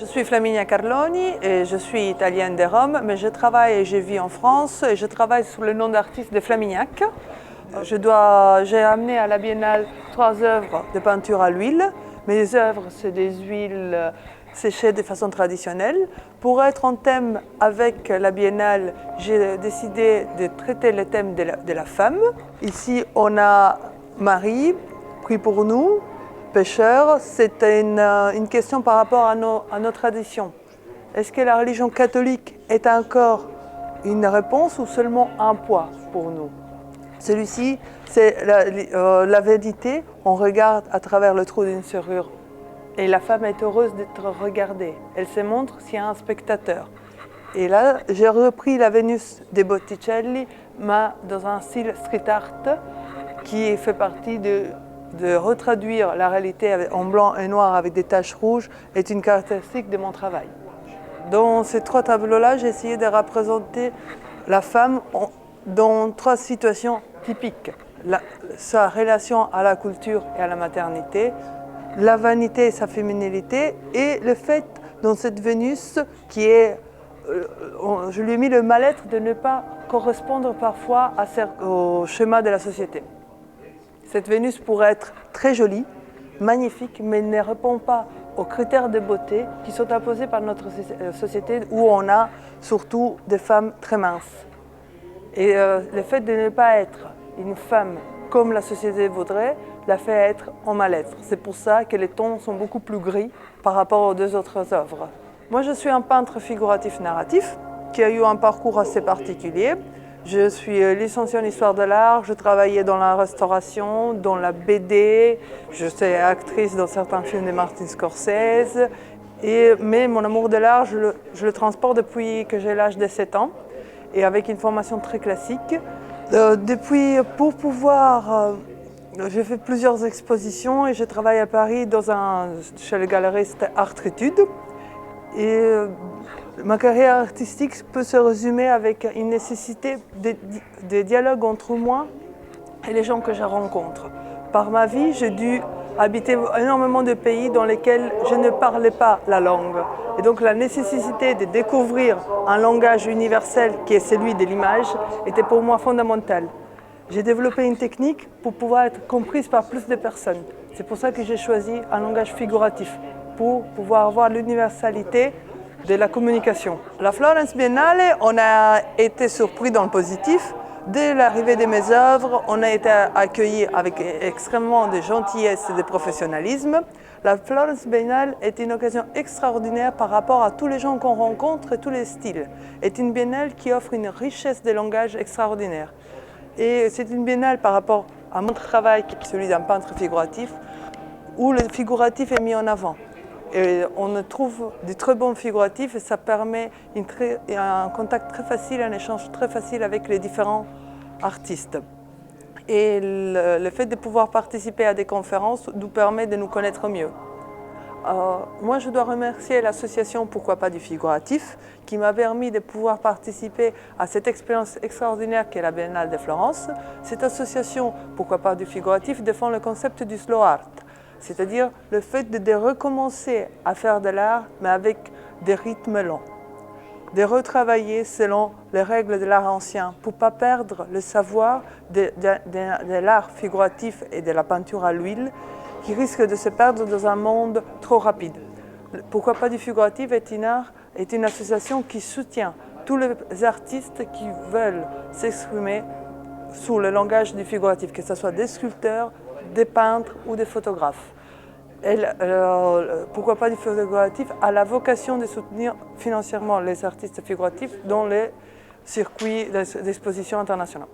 Je suis Flaminia Carloni et je suis italienne de Rome, mais je travaille et je vis en France et je travaille sous le nom d'artiste de Flamignac. J'ai amené à la Biennale 3 œuvres de peinture à l'huile. Mes œuvres, c'est des huiles séchées de façon traditionnelle. Pour être en thème avec la Biennale, j'ai décidé de traiter le thème de la femme. Ici, on a Marie, pris pour nous, pêcheur. C'est une question par rapport à nos traditions. Est-ce que la religion catholique est encore une réponse ou seulement un poids pour nous? Celui-ci, c'est la vérité. On regarde à travers le trou d'une serrure. Et la femme est heureuse d'être regardée. Elle se montre s'il y a un spectateur. Et là, j'ai repris la Vénus de Botticelli, mais dans un style street art qui fait partie de retraduire la réalité en blanc et noir avec des taches rouges est une caractéristique de mon travail. Dans ces 3 tableaux-là, j'ai essayé de représenter la femme dans 3 situations typiques. Sa relation à la culture et à la maternité, la vanité et sa féminilité, et le fait dans cette Vénus qui est, je lui ai mis le mal-être de ne pas correspondre parfois au schéma de la société. Cette Vénus pourrait être très jolie, magnifique, mais ne répond pas aux critères de beauté qui sont imposés par notre société où on a surtout des femmes très minces. Et le fait de ne pas être une femme comme la société voudrait, la fait être en mal-être. C'est pour ça que les tons sont beaucoup plus gris par rapport aux 2 autres œuvres. Moi, je suis un peintre figuratif narratif qui a eu un parcours assez particulier. Je suis licenciée en histoire de l'art, je travaillais dans la restauration, dans la BD, je suis actrice dans certains films de Martin Scorsese, mais mon amour de l'art, je le transporte depuis que j'ai l'âge de 7 ans et avec une formation très classique. Pour pouvoir, j'ai fait plusieurs expositions et je travaille à Paris chez le galeriste Artrétude. Et ma carrière artistique peut se résumer avec une nécessité de dialogue entre moi et les gens que je rencontre. Par ma vie, j'ai dû habiter énormément de pays dans lesquels je ne parlais pas la langue. Et donc la nécessité de découvrir un langage universel qui est celui de l'image était pour moi fondamentale. J'ai développé une technique pour pouvoir être comprise par plus de personnes. C'est pour ça que j'ai choisi un langage figuratif, pour pouvoir avoir l'universalité de la communication. La Florence Biennale, on a été surpris dans le positif. Dès l'arrivée de mes œuvres, on a été accueillis avec extrêmement de gentillesse et de professionnalisme. La Florence Biennale est une occasion extraordinaire par rapport à tous les gens qu'on rencontre et tous les styles. C'est une biennale qui offre une richesse de langage extraordinaire. Et c'est une biennale par rapport à mon travail, qui est celui d'un peintre figuratif, où le figuratif est mis en avant. Et on trouve des très bons figuratifs et ça permet un contact très facile, un échange très facile avec les différents artistes. Et le fait de pouvoir participer à des conférences nous permet de nous connaître mieux. Moi, je dois remercier l'association Pourquoi pas du figuratif qui m'a permis de pouvoir participer à cette expérience extraordinaire qu'est la Biennale de Florence. Cette association Pourquoi pas du figuratif défend le concept du slow art, c'est-à-dire le fait de recommencer à faire de l'art mais avec des rythmes lents, de retravailler selon les règles de l'art ancien pour ne pas perdre le savoir de l'art figuratif et de la peinture à l'huile qui risque de se perdre dans un monde trop rapide. Pourquoi pas du figuratif est une association qui soutient tous les artistes qui veulent s'exprimer sous le langage du figuratif, que ce soit des sculpteurs, des peintres ou des photographes. Pourquoi pas du figuratif a la vocation de soutenir financièrement les artistes figuratifs dans les circuits d'exposition internationaux.